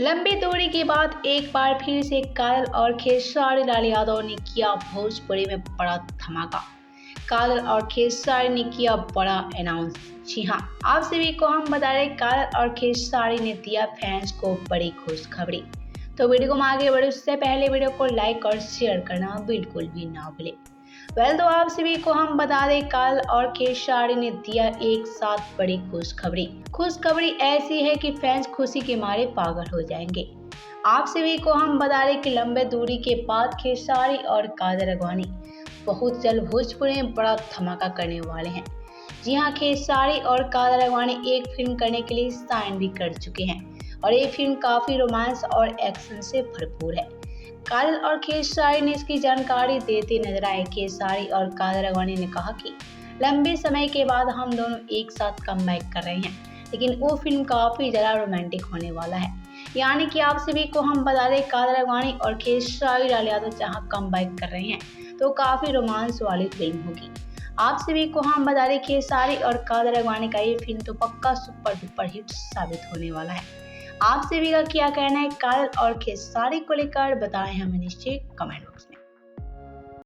लंबी दूरी के बाद एक बार फिर से काजल और खेसारी लाल यादव ने किया भोजपुरी में बड़ा धमाका। काजल और खेसारी ने किया बड़ा अनाउंस। जी हाँ, आप सभी को हम बता रहे काजल और खेसारी ने दिया फैंस को बड़ी खुशखबरी। तो वीडियो को आगे बढ़े उससे पहले वीडियो को लाइक और शेयर करना बिल्कुल भी ना भूले। तो आप सभी को हम बता दें काजल और खेसारी ने दिया एक साथ बड़ी खुशखबरी। खुशखबरी ऐसी है कि फैंस खुशी के मारे पागल हो जाएंगे। आप सभी को हम बता दें कि लंबे दूरी के बाद खेसारी और काजल अगवानी बहुत जल्द भोजपुरी में बड़ा धमाका करने वाले हैं। जी हाँ, खेसारी और काजल अगवानी एक फिल्म करने के लिए साइन भी कर चुके हैं और ये फिल्म काफी रोमांस और एक्शन से भरपूर है। काजल और खेसारी ने इसकी जानकारी देते नजर आए। खेसारी और काजल अगवानी ने कहा कि लंबे समय के बाद हम दोनों एक साथ कमबैक कर रहे हैं, लेकिन वो फिल्म काफी ज़्यादा रोमांटिक होने वाला है। यानी कि आप सभी को हम बता दें काजल अगवानी और खेसारी लाल यादव जहाँ कमबैक कर रहे हैं तो काफी रोमांस वाली फिल्म होगी। आप सभी को हम बता दें खेसारी और काजल अगवानी का ये फिल्म तो पक्का सुपर डुपर हिट साबित होने वाला है। आप सभी का क्या कहना है काजल और खेसारी को लेकर बताएं हमें नीचे कमेंट बॉक्स।